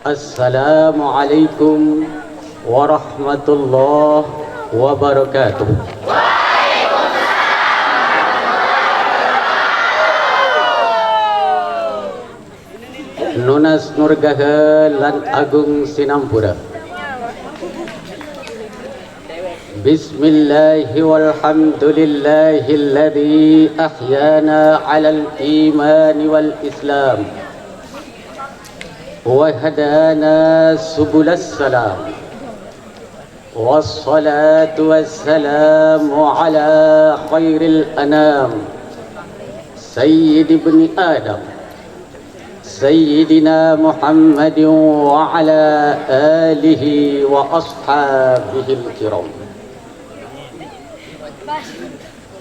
Assalamualaikum warahmatullahi wabarakatuh. Nunas Nurgaha lan Agung Sinampura. Bismillahi walhamdulillahilladzi ahyana 'alal imani wal islam وهدانا سبل السلام والصلاة والسلام على خير الأنام سيد ابن آدم سيدنا محمد وعلى آله وأصحابه الكرام.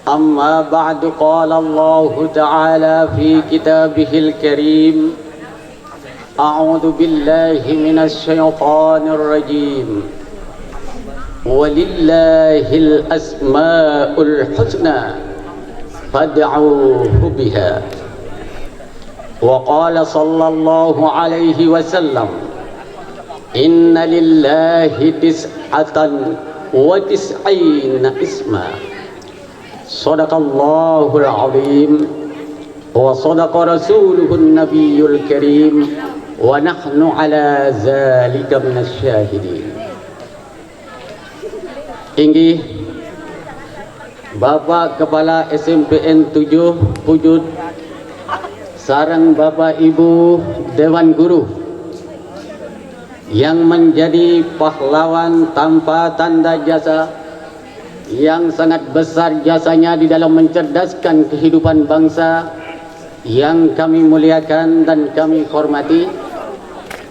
أما بعد قال الله تعالى في كتابه الكريم أعوذ بالله من الشيطان الرجيم ولله الأسماء الحسنى فادعوه بها وقال صلى الله عليه وسلم إن لله 99 اسما صدق الله العظيم وصدق رسوله النبي الكريم wa nahnu ala zalika minasyahidin. Inggih Bapak Kepala SMPN 7 Pujut sareng Bapak Ibu Dewan Guru yang menjadi pahlawan tanpa tanda jasa, yang sangat besar jasanya di dalam mencerdaskan kehidupan bangsa, yang kami muliakan dan kami hormati.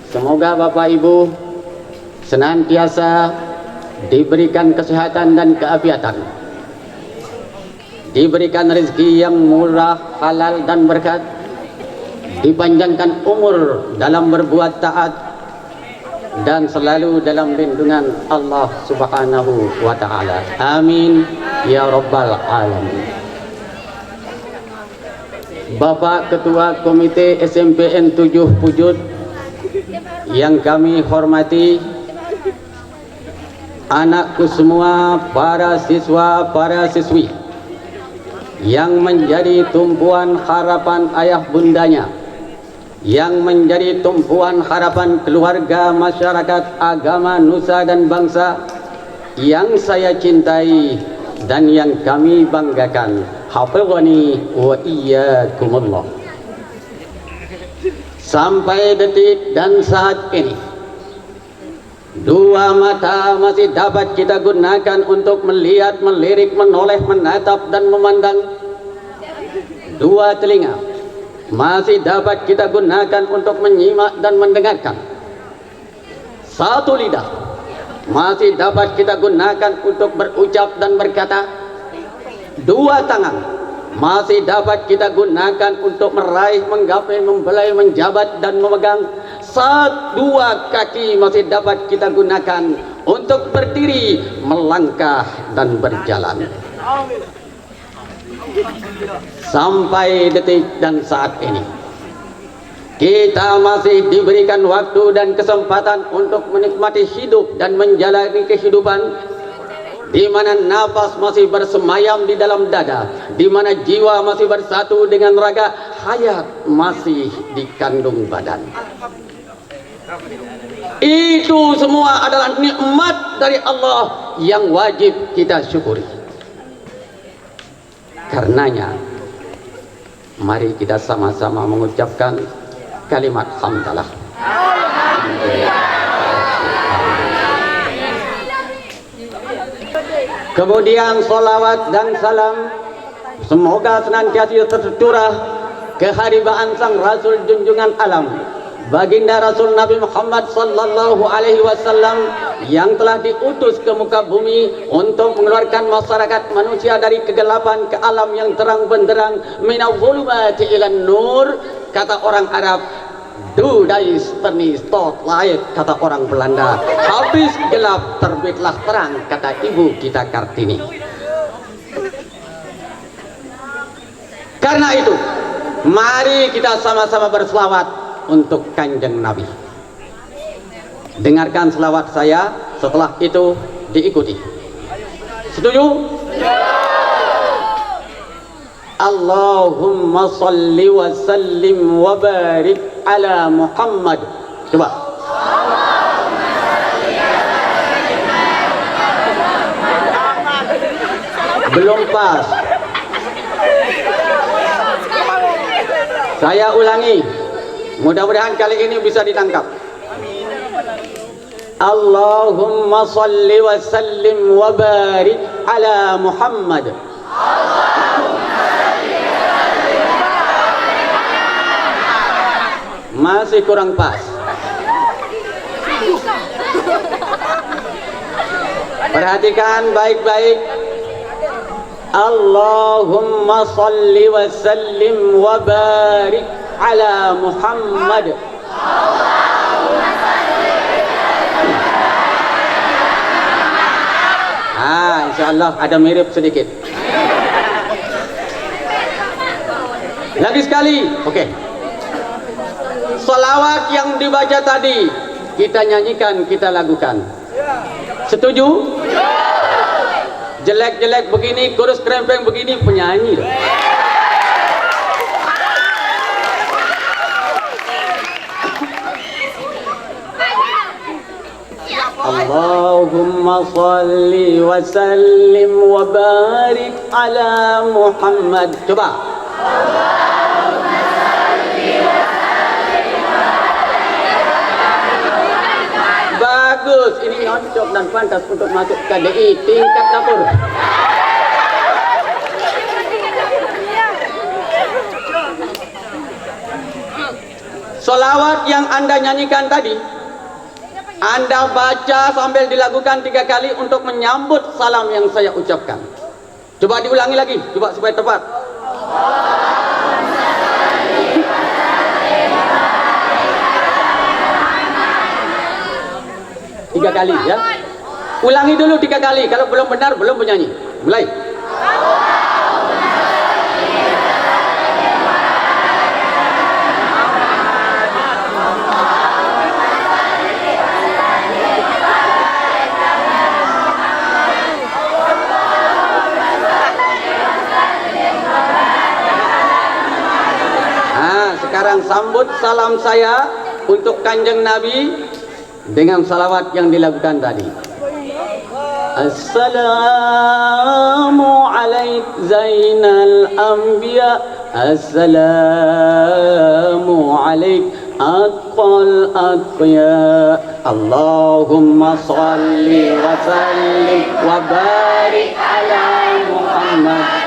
Semoga Bapak Ibu senantiasa diberikan kesehatan dan keafiatan, diberikan rezeki yang murah, halal dan berkat, dipanjangkan umur dalam berbuat taat, dan selalu dalam lindungan Allah Subhanahu wa Ta'ala. Amin ya Rabbal Alamin. Bapak Ketua Komite SMPN 7 Pujut yang kami hormati, anakku semua, para siswa, para siswi yang menjadi tumpuan harapan ayah bundanya, yang menjadi tumpuan harapan keluarga, masyarakat, agama, nusa dan bangsa yang saya cintai dan yang kami banggakan. Hafizani wa iyyakumullah. Sampai detik dan saat ini, dua mata masih dapat kita gunakan untuk melihat, melirik, menoleh, menatap dan memandang. Dua telinga masih dapat kita gunakan untuk menyimak dan mendengarkan. Satu lidah masih dapat kita gunakan untuk berucap dan berkata. Dua tangan masih dapat kita gunakan untuk meraih, menggapai, membelai, menjabat dan memegang. Dua kaki masih dapat kita gunakan untuk berdiri, melangkah dan berjalan. Sampai detik dan saat ini kita masih diberikan waktu dan kesempatan untuk menikmati hidup dan menjalani kehidupan, di mana nafas masih bersemayam di dalam dada, di mana jiwa masih bersatu dengan raga, hayat masih dikandung badan. Itu semua adalah nikmat dari Allah yang wajib kita syukuri. Karenanya, mari kita sama-sama mengucapkan kalimat hamdalah. Kemudian salawat dan salam semoga senantiasa tercurah keharibaan sang Rasul junjungan alam, baginda Rasul Nabi Muhammad sallallahu alaihi wasallam, yang telah diutus ke muka bumi untuk mengeluarkan masyarakat manusia dari kegelapan ke alam yang terang benderang, minal zulumati ilan nur. Kata orang Arab, du dais ternis tot laik, kata orang Belanda, habis gelap terbitlah terang, kata ibu kita Kartini. Karena itu, mari kita sama-sama berselawat untuk Kanjeng Nabi. Dengarkan selawat saya, setelah itu diikuti. Setuju? Allahumma salli wa sallim wa barik ala Muhammad. Coba. Belum pas. Saya ulangi. Mudah-mudahan kali ini bisa ditangkap. Allahumma salli wa sallim wa barik ala Muhammad. Masih kurang pas. Perhatikan baik-baik. Allahumma salli wa sallim wa barik ala Muhammad. Insyaallah ada mirip sedikit. Lagi sekali. Oke. Salawat yang dibaca tadi kita nyanyikan, kita lakukan. Setuju? Jelek-jelek begini, kurus kerempeng begini, penyanyi loh. Allahumma salli wa sallim wa barik ala Muhammad. Coba. Bagus, ini cocok dan pantas untuk masuk KDI tingkat dapur. Solawat yang Anda nyanyikan tadi, Anda baca sambil dilakukan 3 kali untuk menyambut salam yang saya ucapkan. Coba diulangi lagi, coba supaya tepat. 3 kali ya. Ulangi dulu 3 kali. Kalau belum benar belum menyanyi. Mulai. Sekarang sambut salam saya untuk Kanjeng Nabi dengan salawat yang dilakukan tadi. Assalamu alaik zainal anbiya, assalamu alaik atqal atqiya, Allahumma salli wa sallim wa barik ala Muhammad.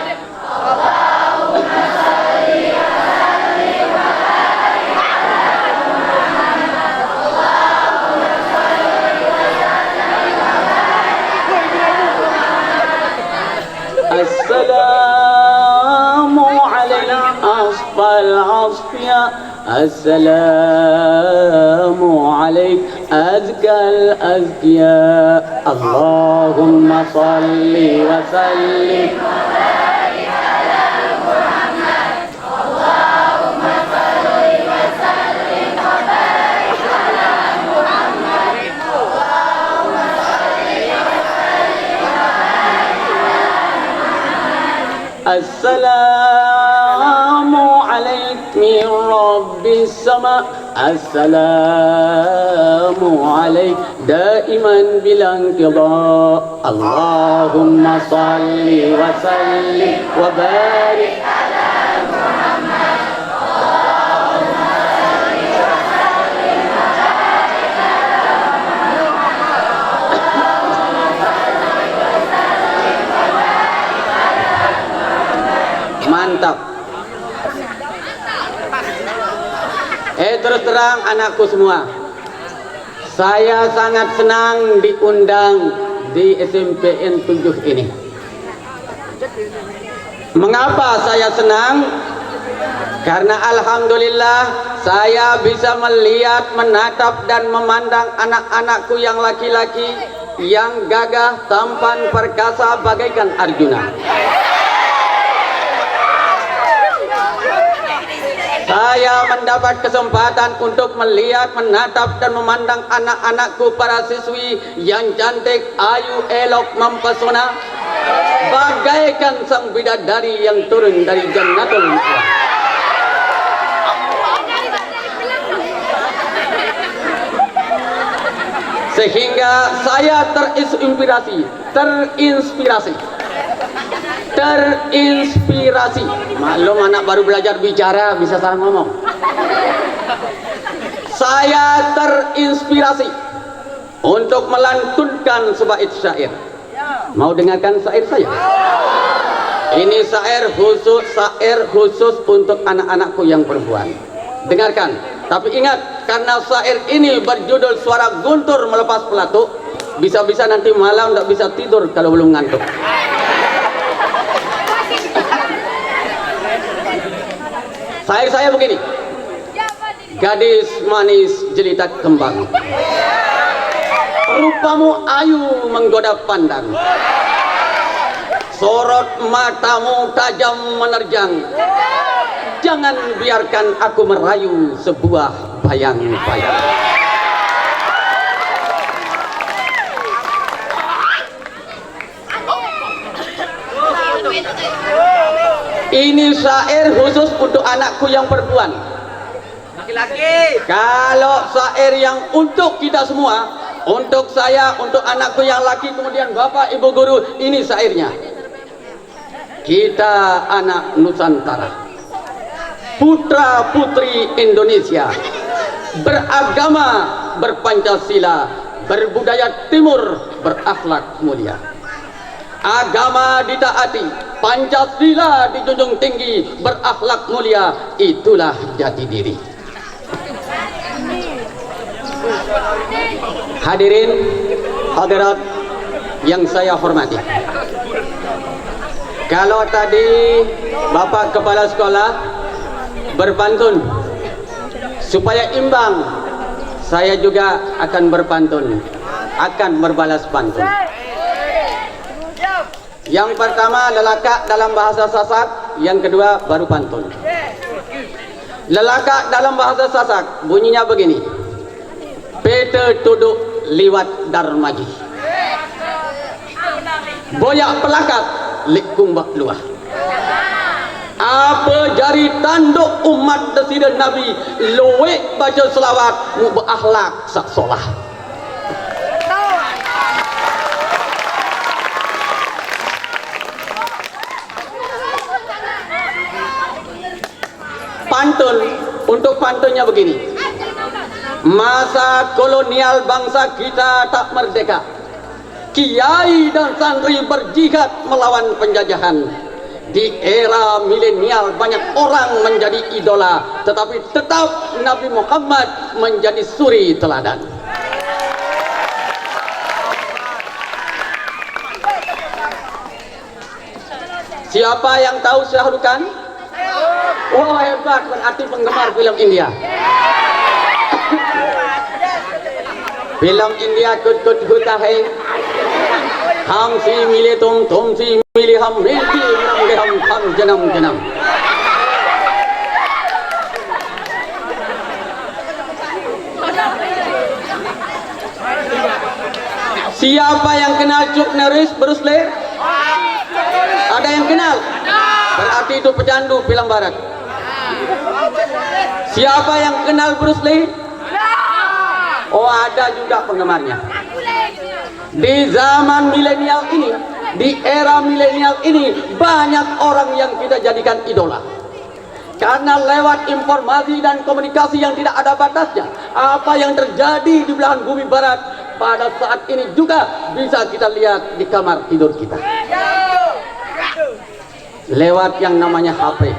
Assalamu alaikum asfal asfiya, assalamu alaikum azkal azkiya, Allahumma salli wa sallim. Assalamu alaikum min rabbis sama, assalamu alaik daiman bilang qida, Allahumma salli wa sallim wa barik ala Muhammad. Allahumma salli wa sallim wa barik ala Muhammad. Mantap. Terus terang anakku semua, Saya sangat senang diundang di SMPN 7 ini. Mengapa saya senang? Karena alhamdulillah saya bisa melihat, menatap dan memandang anak-anakku yang laki-laki yang gagah, tampan, perkasa bagaikan Arjuna. Saya mendapat kesempatan untuk melihat, menatap dan memandang anak-anakku para siswi yang cantik, ayu, elok, mempesona bagaikan sang bidadari yang turun dari Jannatul Ma'wa. Sehingga saya terinspirasi. Maklum anak baru belajar bicara bisa salah ngomong. Saya terinspirasi untuk melantunkan sebuah syair. Mau dengarkan syair saya? Ini syair khusus untuk anak-anakku yang perempuan. Dengarkan. Tapi ingat, karena syair ini berjudul Suara Guntur Melepas Pelatuk, bisa-bisa nanti malam tidak bisa tidur kalau belum ngantuk. Syair saya begini. Gadis manis jelita kembang, rupamu ayu menggoda pandang, sorot matamu tajam menerjang, jangan biarkan aku merayu sebuah bayang-bayang. Ini syair khusus untuk anakku yang perempuan. Laki-laki. Kalau syair yang untuk kita semua, untuk saya, untuk anakku yang laki, kemudian bapak, ibu guru, ini syairnya. Kita anak Nusantara, putra putri Indonesia, beragama berpancasila, berbudaya timur, berakhlak mulia. Agama ditaati, Pancasila dijunjung tinggi, berakhlak mulia, itulah jati diri. Hadirin hadirat yang saya hormati, kalau tadi Bapak Kepala Sekolah berpantun supaya imbang, saya juga akan berpantun, akan berbalas pantun. Yang pertama lelakak dalam bahasa Sasak, yang kedua baru pantun. Lelakak dalam bahasa Sasak bunyinya begini. Pete tuduk liwat darmaji, boyak pelakat likumbak luah. Apa jari tanduk umat desida Nabi, luwek baca selawat mu berakhlak sak solah. Pantun, untuk pantunnya begini. Masa kolonial bangsa kita tak merdeka, kiai dan santri berjihad melawan penjajahan. Di era milenial banyak orang menjadi idola, tetapi tetap Nabi Muhammad menjadi suri teladan. Siapa yang tahu Shah Rukh Khan? Oh hebat, berarti penggemar film India. Film India kut-kut hota hai, ham si mile tum si mile ham, milki ham ham janam. Siapa yang kenal Chuck Norris, Bruce Lee? Ada yang kenal? Berarti itu pecandu film barat. Siapa yang kenal Bruce Lee? Oh, ada juga penggemarnya. Di zaman milenial ini, di era milenial ini, banyak orang yang kita jadikan idola. Karena lewat informasi dan komunikasi yang tidak ada batasnya, apa yang terjadi di belahan bumi barat pada saat ini juga bisa kita lihat di kamar tidur kita. Lewat yang namanya HP.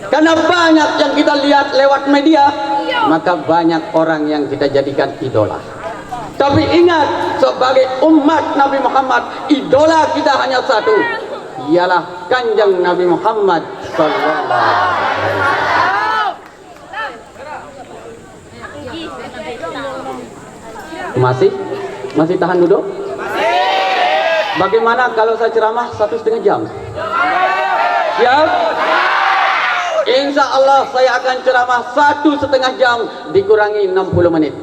Karena banyak yang kita lihat lewat media, maka banyak orang yang kita jadikan idola. Tapi ingat, sebagai umat Nabi Muhammad, idola kita hanya satu, ialah Kanjeng Nabi Muhammad sallallahu alaihi wasallam. Masih tahan duduk? Bagaimana kalau saya ceramah 1,5 jam? Siap? Insya Allah saya akan ceramah 1,5 jam dikurangi 60 menit.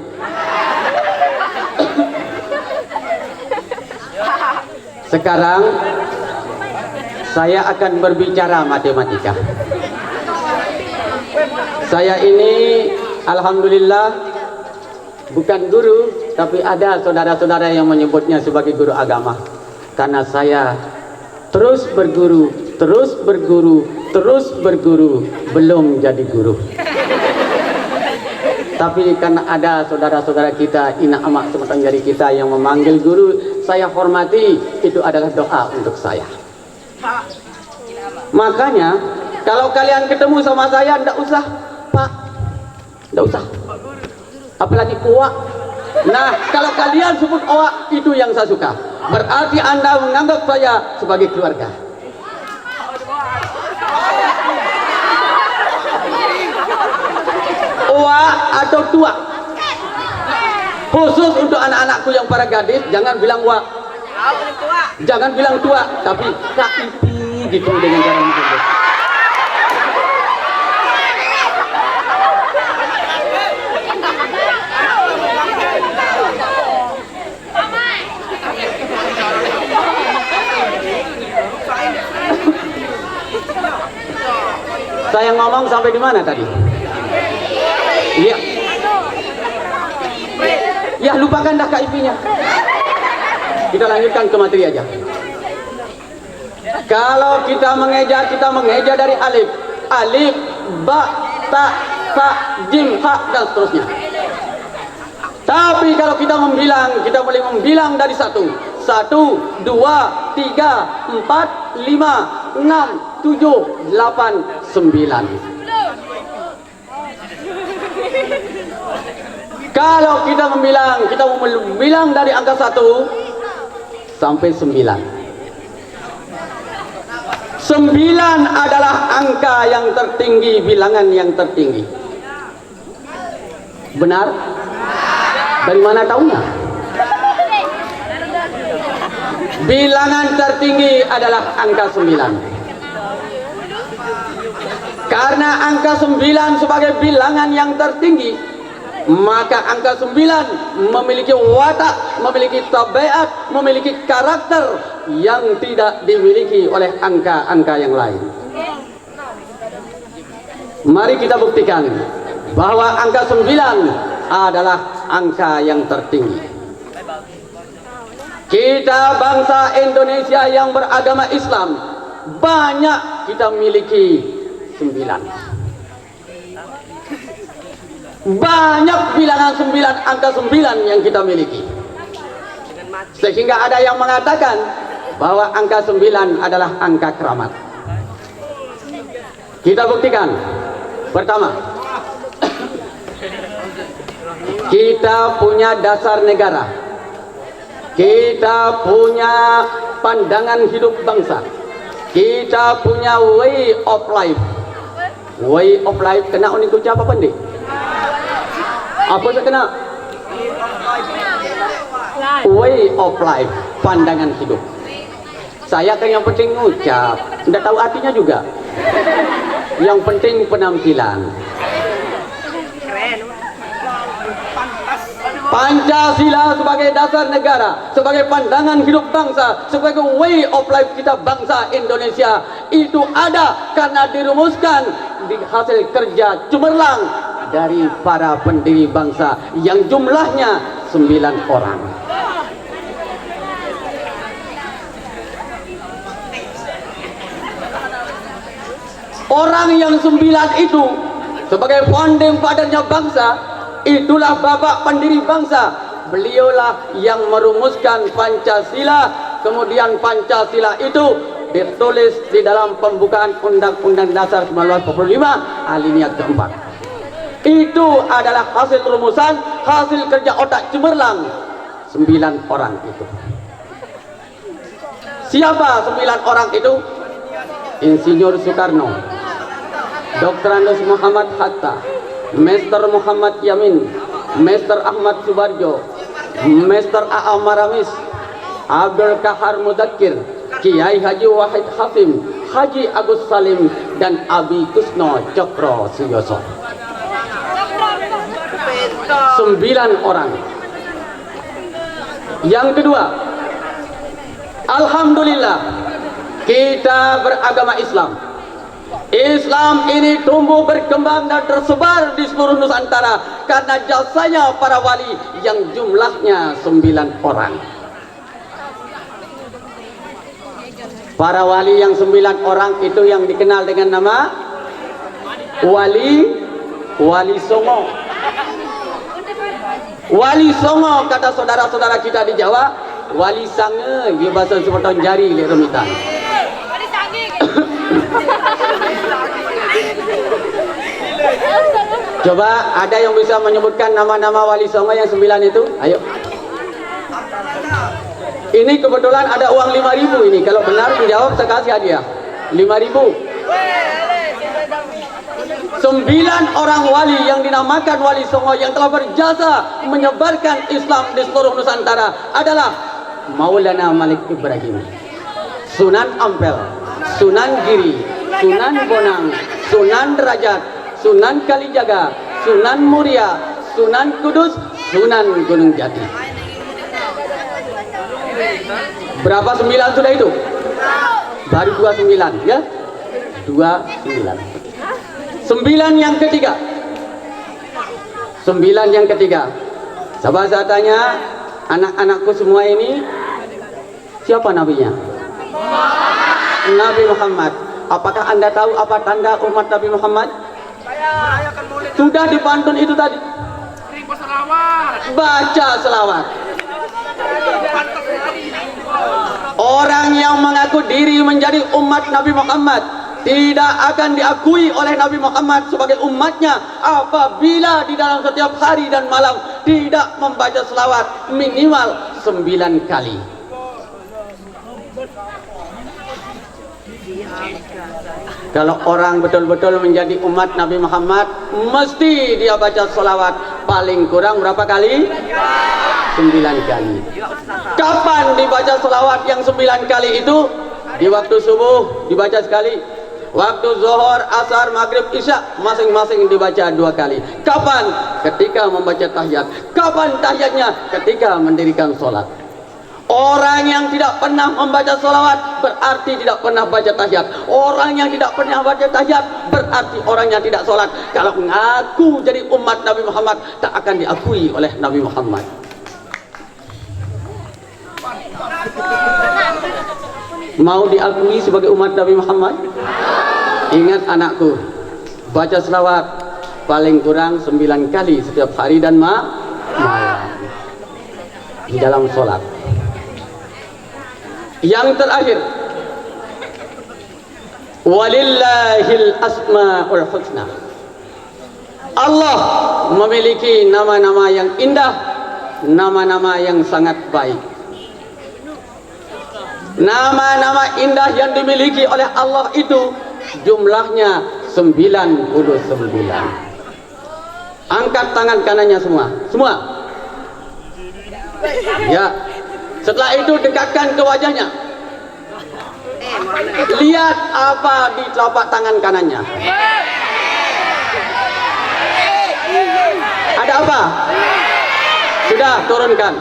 Sekarang saya akan berbicara matematika. Saya ini alhamdulillah bukan guru, tapi ada saudara-saudara yang menyebutnya sebagai guru agama. Karena saya terus berguru, belum jadi guru. Tapi karena ada saudara-saudara kita, ina amak sematang jari kita yang memanggil guru, saya hormati, itu adalah doa untuk saya. Makanya kalau kalian ketemu sama saya, ndak usah Pak, ndak usah, apalagi Uwak. Nah, kalau kalian sebut Uwak, itu yang saya suka. Berarti Anda menganggap saya sebagai keluarga. Uwak atau tua. Khusus untuk anak-anakku yang para gadis, jangan bilang Wak, jangan bilang tua, tapi KIP gitu dengan cara menyebut. Saya ngomong sampai di mana tadi? Iya. Ya, lupakan dah KIP-nya. Kita lanjutkan ke materi aja. Kalau kita mengeja dari alif, ba, ta, jim, ha, dan seterusnya. Tapi kalau kita boleh membilang dari 1, 2, 3, 4, 5, 6, 7, 8, 9. Kalau kita membilang dari angka 1 sampai 9. 9 adalah angka yang tertinggi, bilangan yang tertinggi. Benar? Dari mana tahunya? Bilangan tertinggi adalah angka 9. Karena angka 9 sebagai bilangan yang tertinggi, maka angka 9 memiliki watak, memiliki tabiat, memiliki karakter yang tidak dimiliki oleh angka-angka yang lain. Mari kita buktikan bahwa angka 9 adalah angka yang tertinggi. Kita bangsa Indonesia yang beragama Islam, banyak kita miliki 9. Banyak bilangan 9, angka 9 yang kita miliki. Sehingga ada yang mengatakan bahwa angka 9 adalah angka keramat. Kita buktikan. Pertama, kita punya dasar negara. Kita punya pandangan hidup bangsa. Kita punya way of life. Way of life, kena unik ucap apa nih? Apa saya kena? Way of life, pandangan hidup. Saya kan yang penting ngucap, tidak tahu artinya juga. Yang penting penampilan. Pancasila sebagai dasar negara, sebagai pandangan hidup bangsa, sebagai way of life kita bangsa Indonesia, itu ada karena dirumuskan di hasil kerja cemerlang dari para pendiri bangsa yang jumlahnya 9 orang. Orang yang 9 itu sebagai founding fathernya bangsa, itulah bapak pendiri bangsa. Beliaulah yang merumuskan Pancasila. Kemudian Pancasila itu ditulis di dalam pembukaan Undang-Undang Dasar 1945 alinea keempat. Itu adalah hasil rumusan, hasil kerja otak cemerlang 9 orang itu. Siapa 9 orang itu? Insinyur Soekarno, Dr. Andes Muhammad Hatta, Mr. Muhammad Yamin, Mr. Ahmad Subarjo, Mr. A.A. Maramis, Abdul Kahar Mudakir, Kiai Haji Wahid Hafim, Haji Agus Salim, dan Abi Kusno Cokro Suyoso. 9 orang. Yang kedua, alhamdulillah kita beragama Islam. Islam ini tumbuh berkembang dan tersebar di seluruh Nusantara karena jasanya para wali yang jumlahnya 9 orang. Para wali yang 9 orang itu yang dikenal dengan nama Wali Songo. Wali Songo kata saudara-saudara kita di Jawa, Wali Sange di bahasa sepoton jari le remitan. Coba ada yang bisa menyebutkan nama-nama Wali Songo yang 9 itu? Ayo. Ini kebetulan ada uang 5.000 ini. Kalau benar dijawab saya kasih hadiah 5.000. 9 orang wali yang dinamakan Wali Songo yang telah berjasa menyebarkan Islam di seluruh Nusantara adalah Maulana Malik Ibrahim, Sunan Ampel, Sunan Giri, Sunan Bonang, Sunan Derajat, Sunan Kalijaga, Sunan Muria, Sunan Kudus, Sunan Gunung Jati. Berapa 9 sudah itu? Baru 29 ya? 29. 9 yang ketiga. 9 yang ketiga. Sahabat saya tanya, anak-anakku semua ini siapa nabinya? Nabi Muhammad. Apakah Anda tahu apa tanda umat Nabi Muhammad? Sudah dipantun itu tadi. Baca selawat. Orang yang mengaku diri menjadi umat Nabi Muhammad tidak akan diakui oleh Nabi Muhammad sebagai umatnya apabila di dalam setiap hari dan malam tidak membaca selawat minimal 9 kali. Kalau orang betul-betul menjadi umat Nabi Muhammad, mesti dia baca selawat paling kurang berapa kali? 9 kali. Kapan dibaca selawat yang 9 kali itu? Di waktu subuh dibaca sekali, waktu zuhur, asar, maghrib, isya masing-masing dibaca 2 kali. Kapan? Ketika membaca tahiyat. Kapan tahiyatnya? Ketika mendirikan sholat. Orang yang tidak pernah membaca sholawat berarti tidak pernah baca tahiyat. Orang yang tidak pernah baca tahiyat berarti orang yang tidak sholat. Kalau mengaku jadi umat Nabi Muhammad, tak akan diakui oleh Nabi Muhammad. Mau diakui sebagai umat Nabi Muhammad? Ingat anakku, baca selawat paling kurang 9 kali setiap hari dan malam di dalam sholat. Yang terakhir, walillahil asmaul husna. Allah memiliki nama-nama yang indah, nama-nama yang sangat baik. Nama-nama indah yang dimiliki oleh Allah itu jumlahnya 99. Angkat tangan kanannya semua. Semua. Ya. Setelah itu dekatkan ke wajahnya. Lihat apa di telapak tangan kanannya. Ada apa? Sudah, turunkan.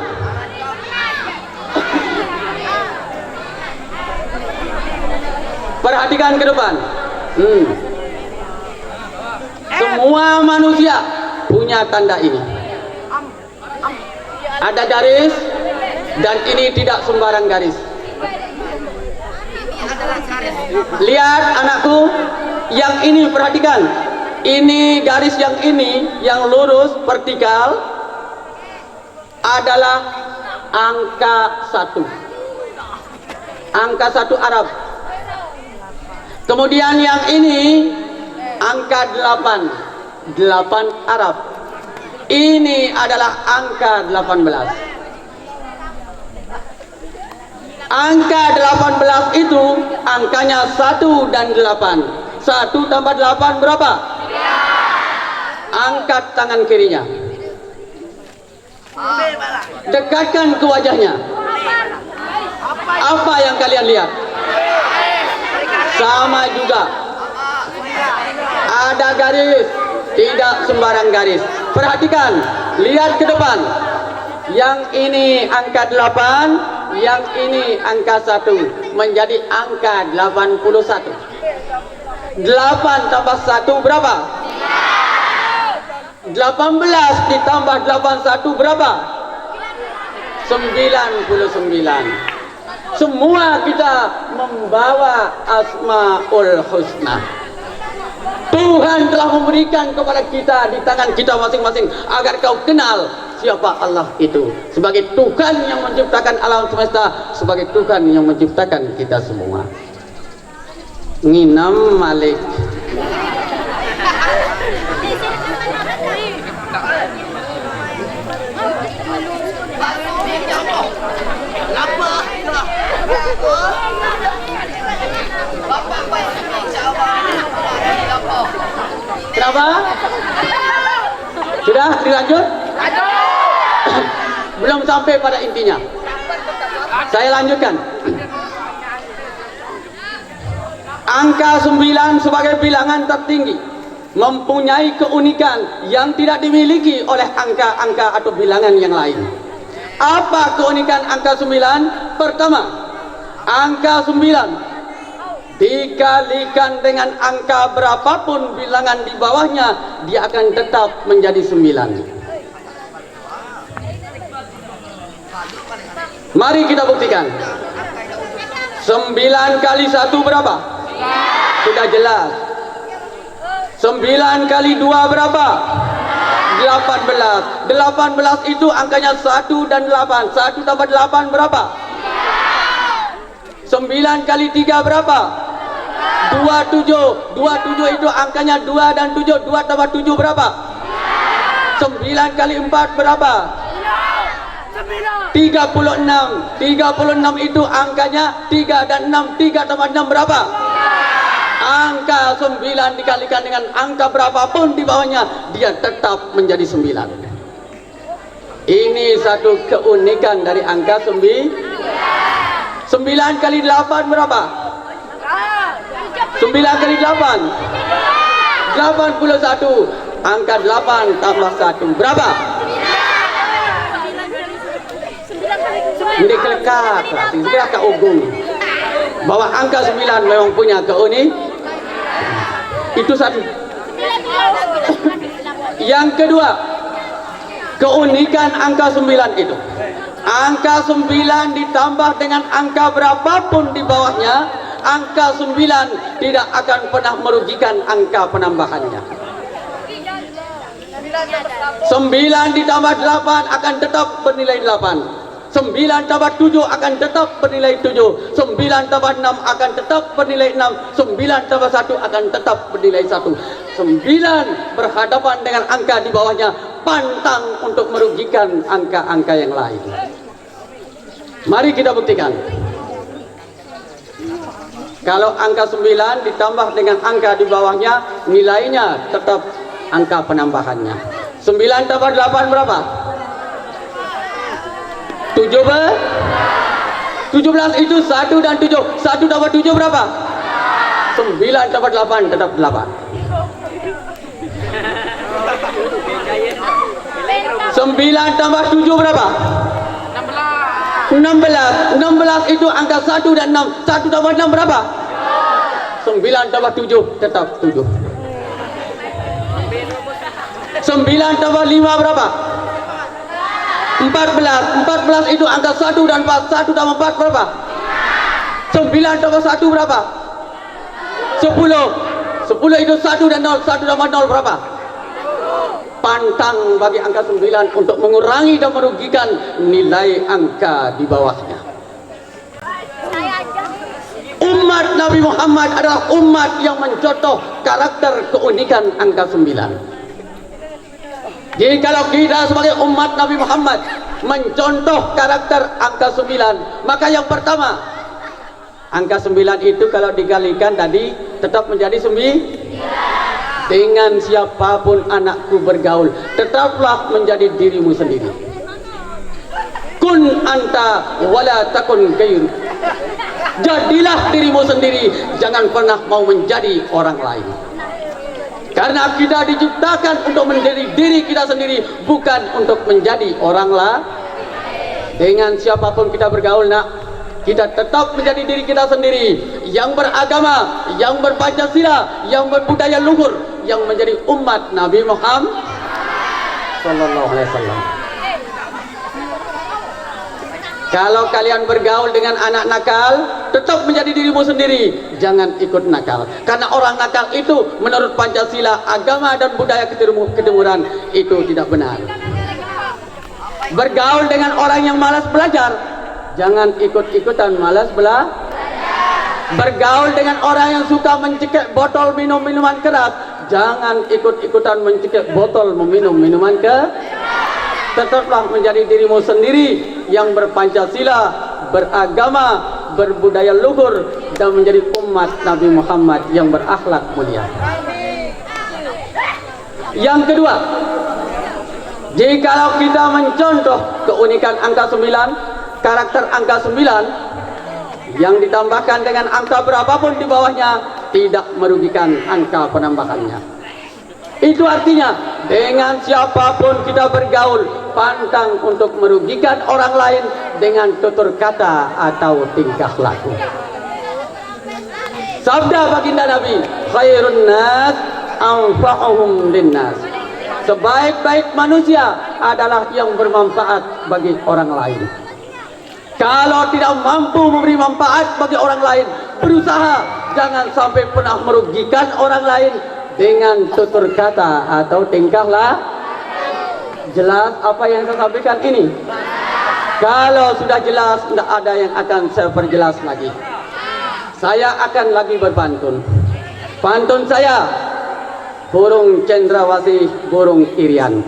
Perhatikan ke depan. Semua manusia punya tanda ini. Ada garis, dan ini tidak sembarang garis. Lihat anakku, yang ini perhatikan. Ini garis yang ini, yang lurus vertikal adalah angka 1. Angka 1 Arab. Kemudian yang ini angka 8. 8 Arab. Ini adalah angka 18. Angka 18 itu angkanya 1 dan 8. 1 tambah 8 berapa? Angkat tangan kirinya. Dekatkan ke wajahnya. Apa yang kalian lihat? Sama juga. Ada garis, tidak sembarang garis. Perhatikan, lihat ke depan. Yang ini angka 8, yang ini angka 1, menjadi angka 81. 8 tambah 1 berapa? 18 ditambah 81 berapa? 99. Semua kita membawa Asmaul Husna. Tuhan telah memberikan kepada kita di tangan kita masing-masing agar kau kenal siapa Allah itu, sebagai Tuhan yang menciptakan alam semesta, sebagai Tuhan yang menciptakan kita semua. Nginam Malik. Kenapa? Sudah dilanjut? Belum sampai pada intinya. Saya lanjutkan. Angka 9 sebagai bilangan tertinggi mempunyai keunikan yang tidak dimiliki oleh angka-angka atau bilangan yang lain. Apa keunikan angka 9? Pertama, angka 9 dikalikan dengan angka berapapun bilangan di bawahnya, dia akan tetap menjadi 9. Mari kita buktikan. 9 kali 1 berapa? Sudah jelas. 9 kali 2 berapa? 18. 18 itu angkanya 1 dan 8. 1 tambah 8 berapa? 9 kali 3 berapa? 27. 27 itu angkanya 2 dan 7. 2 tambah 7 berapa? 9 kali 4 berapa? 36. 36 itu angkanya 3 dan 6. 3 tambah 6 berapa? Angka 9 dikalikan dengan angka berapapun di bawahnya, dia tetap menjadi 9. Ini satu keunikan dari angka 9. 9 kali 8 berapa? 9 kali 8 81. Angka 8 tambah 1 berapa? Ini kelekat, segera ke ujung bahwa angka 9 memang punya keunik. Itu satu. Yang kedua, keunikan angka 9 itu, angka 9 ditambah dengan angka berapapun di bawahnya, angka 9 tidak akan pernah merugikan angka penambahannya. 9 ditambah 8 akan tetap bernilai 8. 9 tambah 7 akan tetap bernilai 7. 9 tambah 6 akan tetap bernilai 6. 9 tambah 1 akan tetap bernilai 1. 9 berhadapan dengan angka di bawahnya pantang untuk merugikan angka-angka yang lain. Mari kita buktikan. Kalau angka 9 ditambah dengan angka di bawahnya, nilainya tetap angka penambahannya. 9 tambah 8 berapa? 17 itu 1 dan 7. 1 tambah 7 berapa? 9 tambah 8 tetap 8. 9 tambah 7 berapa? 16. 16 itu angka 1 dan 6. 1 tambah 6 berapa? 9 tambah 7 tetap 7. 9 tambah 5 berapa? 14. 14 itu angka 1 dan 4. 1 tambah 4 berapa? 9 tambah 1 berapa? 10. 10 itu 1 dan 0. 1 tambah 0 berapa? Pantang bagi angka 9 untuk mengurangi dan merugikan nilai angka di bawahnya. Umat Nabi Muhammad adalah umat yang mencontoh karakter keunikan angka 9. Jikalau kita sebagai umat Nabi Muhammad mencontoh karakter angka 9, maka yang pertama, angka 9 itu kalau dikalikan tadi tetap menjadi 9. Dengan siapapun anakku bergaul, tetaplah menjadi dirimu sendiri. Kun anta wala takun gairu. Jadilah dirimu sendiri, jangan pernah mau menjadi orang lain. Karena kita diciptakan untuk menjadi diri kita sendiri, bukan untuk menjadi orang lain. Dengan siapapun kita bergaul, nak, kita tetap menjadi diri kita sendiri, yang beragama, yang berpancasila, yang berbudaya luhur, yang menjadi umat Nabi Muhammad sallallahu alaihi wasallam. Kalau kalian bergaul dengan anak nakal, tetap menjadi dirimu sendiri, jangan ikut nakal. Karena orang nakal itu menurut Pancasila, agama dan budaya ketimuran itu tidak benar. Bergaul dengan orang yang malas belajar, jangan ikut-ikutan malas belajar. Bergaul dengan orang yang suka mencekik botol minum minuman keras, jangan ikut-ikutan mencekik botol meminum minuman keras. Tetaplah menjadi dirimu sendiri yang berpancasila, beragama, berbudaya luhur, dan menjadi umat Nabi Muhammad yang berakhlak mulia. Yang kedua, jikalau kita mencontoh keunikan angka 9, karakter angka 9 yang ditambahkan dengan angka berapapun di bawahnya, tidak merugikan angka penambahannya. Itu artinya dengan siapapun kita bergaul, pantang untuk merugikan orang lain dengan tutur kata atau tingkah laku. Sabda baginda Nabi, khairun nas anfa'uhum linnas. Sebaik-baik manusia adalah yang bermanfaat bagi orang lain. Kalau tidak mampu memberi manfaat bagi orang lain, berusaha jangan sampai pernah merugikan orang lain dengan tutur kata atau tingkah laku. Jelas apa yang saya sampaikan ini? Kalau sudah jelas, tidak ada yang akan saya perjelas lagi. Saya akan lagi berpantun. Pantun saya, burung cendrawasih, burung irian.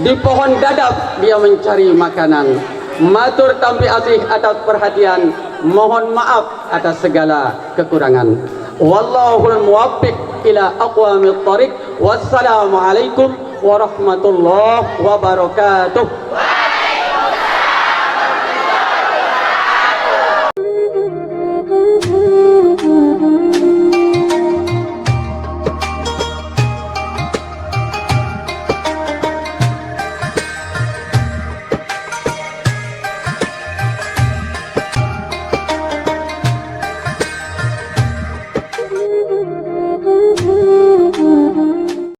Di pohon dadap dia mencari makanan. Matur tampi asih atas perhatian, mohon maaf atas segala kekurangan. Wallahul muwaffiq ila aqwamit thariq. Wassalamualaikum warahmatullahi wabarakatuh.